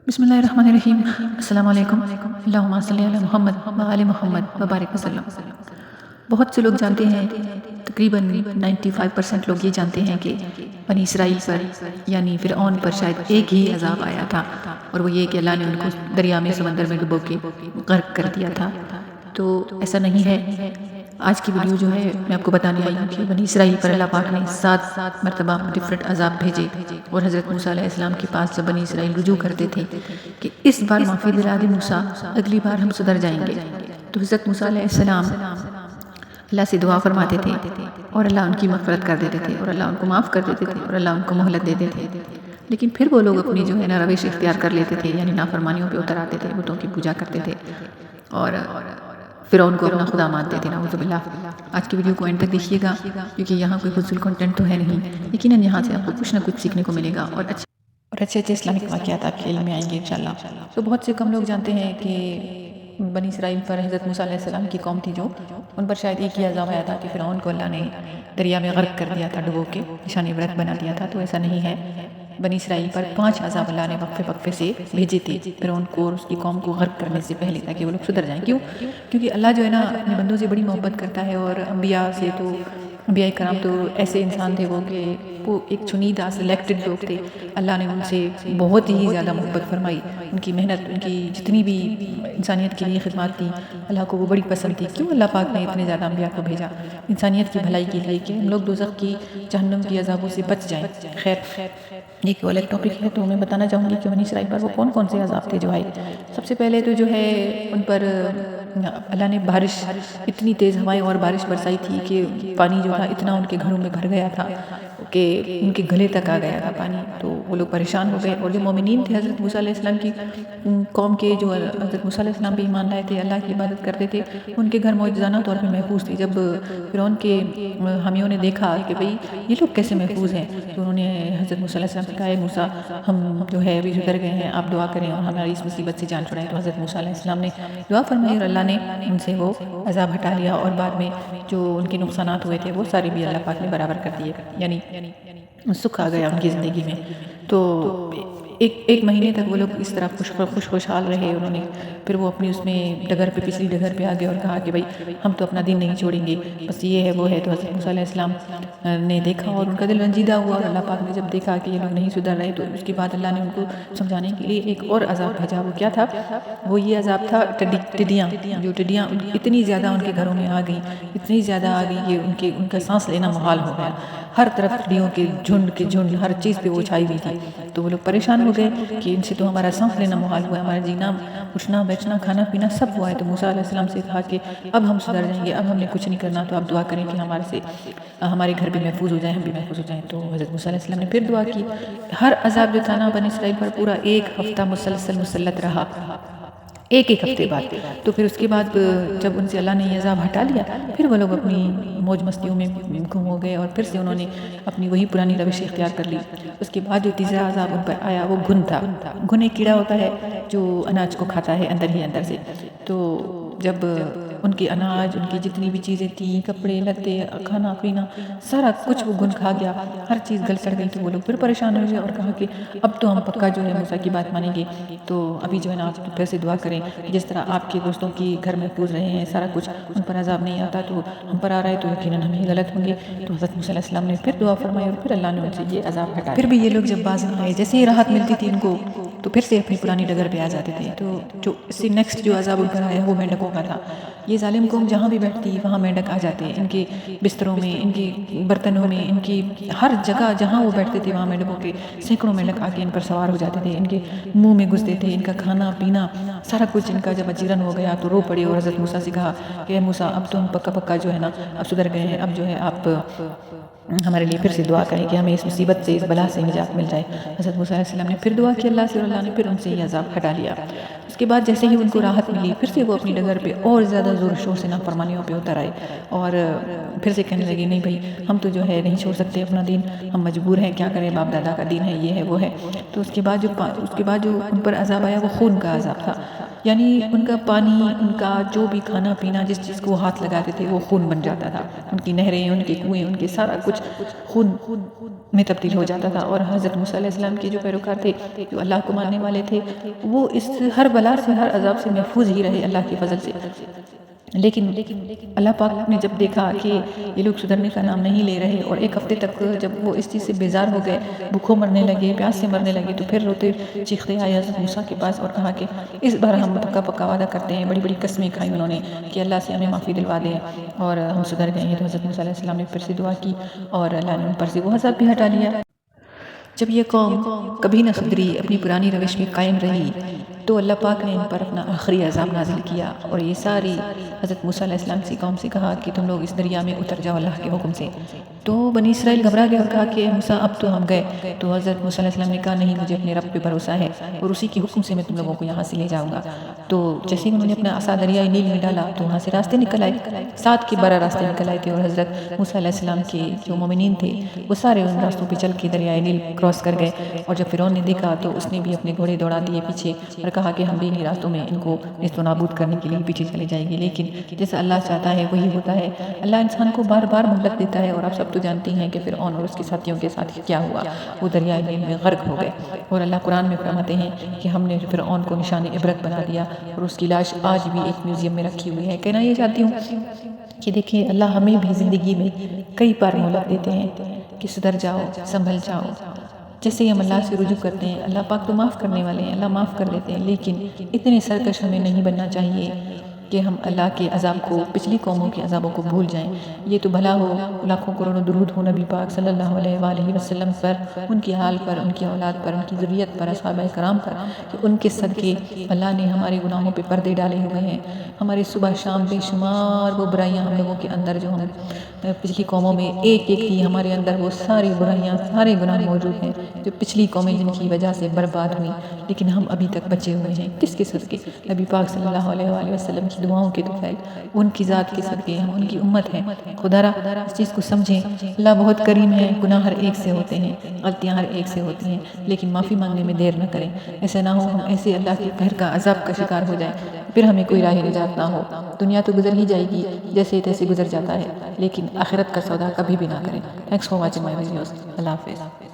بسم اللہ الرحمن الرحیم۔ السلام علیکم۔ اللہم صلی علی محمد و آل محمد وبارک وسلم۔ بہت سے لوگ جانتے ہیں، تقریباً 95% لوگ یہ جانتے ہیں کہ بنی اسرائیل پر یعنی فرعون پر شاید ایک ہی عذاب آیا تھا، اور وہ یہ کہ اللہ نے ان کو دریا میں، سمندر میں ڈبو کے غرق کر دیا تھا۔ تو ایسا نہیں ہے۔ آج کی ویڈیو جو ہے میں آپ کو بتانے آئی ہوں کہ بنی اسرائیل پر اللہ پاک نے 7 مرتبہ ڈفرنٹ عذاب بھیجے، اور حضرت موسیٰ علیہ السلام کے پاس جب بنی اسرائیل رجوع کرتے تھے کہ اس بار معافی دلا دے موسیٰ، اگلی بار ہم سدھر جائیں گے، تو حضرت موسیٰ علیہ السلام اللہ سے دعا فرماتے تھے، اور اللہ ان کی مغفرت کر دیتے تھے، اور اللہ ان کو معاف کر دیتے تھے، اور اللہ ان کو مہلت دیتے تھے۔ لیکن پھر وہ لوگ اپنی جو ہے نا روش اختیار کر لیتے تھے، یعنی نافرمانیوں پہ اتر آتے تھے، بتوں کی پوجا کرتے تھے، اور فرعون کو اپنا خدا مانتے تھے، نعوذ باللہ۔ آج کی ویڈیو کو اینڈ تک دیکھیے گا، کیونکہ یہاں کوئی فضول کنٹینٹ تو ہے نہیں، یقیناً یہاں سے آپ کو کچھ نہ کچھ سیکھنے کو ملے گا، اور اچھے اسلامک واقعات آپ کے علم میں آئیں گے انشاءاللہ۔ تو بہت سے کم لوگ جانتے ہیں کہ بنی اسرائیل پر حضرت موسیٰ علیہ السلام کی قوم تھی جو ان پر شاید ایک ہی عذاب آیا تھا کہ فرعون کو اللہ نے دریا میں غرق کر دیا تھا، ڈبو کے نشان عبرت بنا دیا تھا۔ تو ایسا نہیں ہے، بنی اسرائیل پر 5 عذاب اللہ نے وقفے وقفے سے بھیجے تھے فرعون کو اور اس کی قوم کو غرق کرنے سے پہلے، تاکہ وہ لوگ سدھر جائیں۔ کیوں؟ کیونکہ اللہ جو ہے نا اپنے بندوں سے بڑی محبت کرتا ہے، اور انبیاء سے تو انبیاء کرام تو ایسے انسان تھے وہ کہ وہ ایک چنیدہ سلیکٹڈ لوگ تھے۔ اللہ نے ان سے بہت ہی زیادہ محبت فرمائی، ان کی محنت، ان کی جتنی بھی انسانیت کے لیے خدمات تھی، اللہ کو وہ بڑی پسند تھی۔ کیوں اللہ پاک نے اتنے زیادہ انبیاء کو بھیجا؟ انسانیت کی بھلائی کے لیے، کہ ہم لوگ دوزخ کی، جہنم کی عذابوں سے بچ جائیں۔ خیر، ایک الگ ٹاپک ہے، تو میں بتانا چاہوں گی کہ بنی اسرائیل پر وہ کون کون سے عذاب تھے جو آئے۔ سب سے پہلے تو جو ہے ان پر اللہ نے بارش، اتنی تیز ہوائیں اور بارش برسائی تھی کہ پانی جو تھا اتنا ان کے گھروں میں بھر گیا تھا کہ ان کے گلے تک آ گیا تھا پانی، تو وہ لوگ پریشان ہو گئے۔ اور جو مومنین تھے حضرت موسیٰ علیہ السلام کی قوم کے، جو حضرت موسیٰ علیہ السلام پہ ایمان لائے تھے، اللہ کی عبادت کرتے تھے، ان کے گھر معجزانہ طور پہ محفوظ تھی۔ جب فرعون کے حامیوں نے دیکھا کہ بھئی یہ لوگ کیسے محفوظ ہیں، تو انہوں نے حضرت موسیٰ علیہ السلام سے کہا، اے موسیٰ، ہم جو ہے ابھی سدھر گئے ہیں، آپ دعا کریں اور ہماری اس مصیبت سے جان چھڑائیں۔ تو حضرت موسیٰ علیہ السلام نے دعا فرمائی، اور اللہ نے ان سے وہ عذاب ہٹا لیا، اور بعد میں جو ان کے نقصانات ہوئے تھے وہ سارے بھی اللہ پاک نے برابر کر دیے، یعنی سکھ آ گیا ان کی زندگی میں۔ تو ایک مہینے تک وہ لوگ اس طرح خوشحال رہے۔ انہوں نے پھر وہ اپنی اس میں ڈگر پہ، پچھلی ڈگر پہ آگے، اور کہا کہ بھئی ہم تو اپنا دین نہیں چھوڑیں گے، بس یہ ہے وہ ہے۔ تو حضرت موسیٰ علیہ السلام نے دیکھا اور ان کا دل رنجیدہ ہوا، اور اللہ پاک نے جب دیکھا کہ یہ لوگ نہیں سدھر رہے، تو اس کے بعد اللہ نے ان کو سمجھانے کے لیے ایک اور عذاب بھیجا۔ وہ کیا تھا؟ وہ یہ عذاب تھا ٹڈیاں۔ جو ٹڈیاں اتنی زیادہ ان کے گھروں میں آ گئیں، اتنی زیادہ آ گئی کہ ان کا سانس لینا محال ہو گیا۔ ہر طرف ٹڈیوں کے جھنڈ ہر چیز پہ وہ چھائی ہوئی تھی۔ تو وہ لوگ پریشان ہو گئے کہ ان سے تو ہمارا سانس لینا محال ہوا ہے، ہمارا جینا، اٹھنا بیٹھنا، کھانا پینا سب ہوا ہے۔ تو موسیٰ علیہ السلام سے کہا کہ اب ہم سدھر جائیں گے، اب ہم نے کچھ نہیں کرنا، تو آپ دعا کریں کہ ہمارے گھر بھی محفوظ ہو جائیں، ہم بھی محفوظ ہو جائیں۔ تو حضرت موسیٰ علیہ السلام نے پھر دعا کی۔ ہر عذاب جو تھا نا بنی اسرائیل پر پورا 1 ہفتہ مسلسل مسلط رہا، ایک ہفتے بعد۔ تو پھر اس کے بعد جب ان سے اللہ نے یہ عذاب ہٹا لیا، پھر وہ لوگ اپنی موج مستیوں میں گم ہو گئے، اور پھر سے انہوں نے اپنی وہی پرانی روش اختیار کر لی۔ اس کے بعد جو تیسرا عذاب ان پر آیا وہ گھن تھا۔ گھن ایک کیڑا ہوتا ہے جو اناج کو کھاتا ہے اندر سے۔ تو جب ان کے اناج، ان کی جتنی بھی چیزیں تھیں، کپڑے لتے، کھانا پینا، سارا کچھ وہ گھن کھا گیا، ہر چیز گل سڑ گئی۔ تو وہ لوگ پھر پریشان ہو گئے اور کہا کہ اب تو ہم پکا جو ہے موسیٰ کی بات مانیں گے، تو ابھی جو ہے نا آپ پھر سے دعا کریں، جس طرح آپ کے دوستوں کی گھر محفوظ رہے ہیں، سارا کچھ ان پر عذاب نہیں آتا، تو ہم پر آ رہا ہے، تو یقیناً ہم ہی غلط ہوں گے۔ تو حضرت موسیٰ علیہ السلام نے پھر دعا فرمائی، اور پھر اللہ نے ان سے یہ عذاب ہٹا۔ پھر بھی یہ لوگ جب باز نہ آئے، جیسے ہی راحت ملتی تھی ان کو، تو پھر سے اپنی پرانی ڈگر پہ آ جاتے تھے۔ تو جو اس سے نیکسٹ جو عذاب ان پر آیا وہ مینڈکوں کا تھا۔ یہ ظالم قوم جہاں بھی بیٹھتی وہاں مینڈک آ جاتے، ان کے بستروں میں، ان کے برتنوں میں، ان کی ہر جگہ جہاں وہ بیٹھتے تھے وہاں مینڈکوں کے سینکڑوں مینڈک آ کے ان پر سوار ہو جاتے تھے، ان کے منہ میں گھستے تھے، ان کا کھانا پینا سارا کچھ ان کا جب اجیرن ہو گیا تو رو پڑے، اور حضرت موسیٰ سے کہا کہ اے موسیٰ، اب تو ہم پکا جو ہے نا اب سدھر گئے ہیں، اب جو ہے آپ ہمارے لیے پھر سے دعا کریں کہ ہمیں اس مصیبت سے، اس بلا سے نجات مل جائے۔ حضرت موسیٰ علیہ السلام نے پھر دعا کی اللہ سے، اور اللہ نے پھر ان سے یہ عذاب ہٹا لیا۔ اس کے بعد جیسے ہی ان کو راحت ملی، پھر سے وہ اپنی ڈگر پہ اور زیادہ زور شور سے نافرمانیوں پہ اتر آئے، اور پھر سے کہنے لگے نہیں بھائی ہم تو جو ہے نہیں چھوڑ سکتے اپنا دین، ہم مجبور ہیں، کیا کریں، باپ دادا کا دین ہے، یہ ہے وہ ہے۔ تو اس کے بعد جو ان پر عذاب آیا وہ خون کا عذاب تھا۔ یعنی ان کا پانی، ان کا جو بھی کھانا پینا، جس چیز کو وہ ہاتھ لگاتے تھے وہ خون بن جاتا تھا. ان کی نہریں، ان کے کنویں، ان کے سارا کچھ خون میں تبدیل ہو جاتا تھا. اور حضرت موسیٰ علیہ السلام کے جو پیروکار تھے، جو اللہ کو ماننے والے تھے، وہ اس ہر بلا سے، ہر عذاب سے محفوظ ہی رہے اللہ کے فضل سے. لیکن اللہ پاک نے جب دیکھا کہ یہ لوگ سدھرنے کا نام نہیں لے رہے، اور ایک ہفتے تک جب وہ اس چیز سے بیزار ہو گئے، بھوکوں مرنے لگے، پیاس سے مرنے لگے، تو پھر روتے چیختے آئے حضرت موسیٰ کے پاس اور کہا کہ اس بار ہم پکا پکا وعدہ کرتے ہیں. بڑی بڑی قسمیں کھائی انہوں نے کہ اللہ سے ہمیں معافی دلوا دیں اور ہم سدھر گئے ہیں. تو حضرت موسیٰ علیہ السلام نے پھر سے دعا کی اور اللہ نے ان پر سے وہ عذاب بھی ہٹا لیا. جب یہ قوم کبھی نہ سدھری، اپنی پرانی روش میں قائم رہی، تو اللہ پاک نے ان پر اپنا آخری عذاب نازل کیا. اور یہ ساری حضرت موسیٰ علیہ السلام کی قوم سے کہا کہ تم لوگ اس دریا میں اتر جاؤ اللہ کے حکم سے. تو بنی اسرائیل گھبرا گئے اور کہا کہ موسیٰ اب تو ہم گئے. تو حضرت موسیٰ علیہ السلام نے کہا نہیں، مجھے اپنے رب پہ بھروسہ ہے اور اسی کے حکم سے میں تم لوگوں کو یہاں سے لے جاؤں گا. تو جیسے انہوں نے اپنا عصا دریائے نیل میں ڈالا تو وہاں سے راستے نکل آئے، 7 کے 12 راستے نکل آئے تھے. اور حضرت موسیٰ علیہ السلام کے جو مومنین تھے وہ سارے ان راستوں پہ چل کے دریائے نیل کراس کر گئے. اور جب فرعون نے دیکھا تو اس نے بھی اپنے گھوڑے دوڑا دیے پیچھے اور کہا کہ ہم بھی انہی راستوں میں ان کو نیست و نابود کرنے کے لیے پیچھے چلے جائیں گے. لیکن جیسا اللہ چاہتا ہے وہی ہوتا ہے. اللہ انسان کو بار بار مہلت دیتا ہے. اور آپ سب تو جانتے ہیں کہ فرعون اور اس کے ساتھیوں کے ساتھ کیا ہوا، وہ دریائے نیل میں غرق ہو گئے. اور اللہ قرآن میں فرماتے ہیں کہ ہم نے فرعون کو نشان عبرت بنا دیا اور اس کی لاش آج بھی ایک میوزیم میں رکھی ہوئی ہے. کہنا یہ چاہتی ہوں کہ دیکھیں اللہ ہمیں بھی زندگی میں کئی بار مہلت دیتے ہیں کہ سدھر جاؤ، سنبھل جاؤ. جیسے ہی ہم اللہ سے رجوع کرتے ہیں، اللہ پاک تو معاف کرنے والے ہیں، اللہ معاف کر دیتے ہیں. لیکن اتنے سرکش ہمیں نہیں بننا چاہیے کہ ہم اللہ کے عذاب کو، پچھلی قوموں کے عذابوں کو بھول جائیں. یہ تو بھلا ہو، لاکھوں کروڑوں درود ہو نبی پاک صلی اللہ علیہ وآلہ وسلم پر، ان کی حال پر، ان کی اولاد پر، ان کی ذریت پر، اصحابہ کرام پر، کہ ان کے صدقے اللہ نے ہمارے گناہوں پہ پردے ڈالے ہوئے ہیں. ہمارے صبح شام بے شمار وہ برائیاں ہم لوگوں کے اندر جو ہم پچھلی قوموں میں ایک ایک تھی، ہمارے اندر وہ ساری برائیاں، سارے گناہ موجود ہیں جو پچھلی قومیں جن کی وجہ سے برباد ہوئیں، لیکن ہم ابھی تک بچے ہوئے ہیں. کس کے صدقے؟ نبی پاک صلی اللہ علیہ وآلہ وسلم کی دعاؤں کے طفیل، ان کی ذات کے صدقے ہم ان کی امت ہیں. خدا را اس چیز کو سمجھیں. اللہ بہت کریم ہے، گناہ ہر ایک سے ہوتے ہیں، غلطیاں ہر ایک سے ہوتی ہیں، لیکن معافی مانگنے میں دیر نہ کریں. ایسا نہ ہو ہم ایسے اللہ کے قہر کا، عذاب کا شکار ہو جائیں، پھر ہمیں کوئی راہ نجات نہ ہو. دنیا تو گزر ہی جائے گی، جیسے تیسے گزر جاتا ہے، لیکن آخرت کا سودا کبھی بھی نہ کریں. Thanks for watching my videos. Allah حافظ.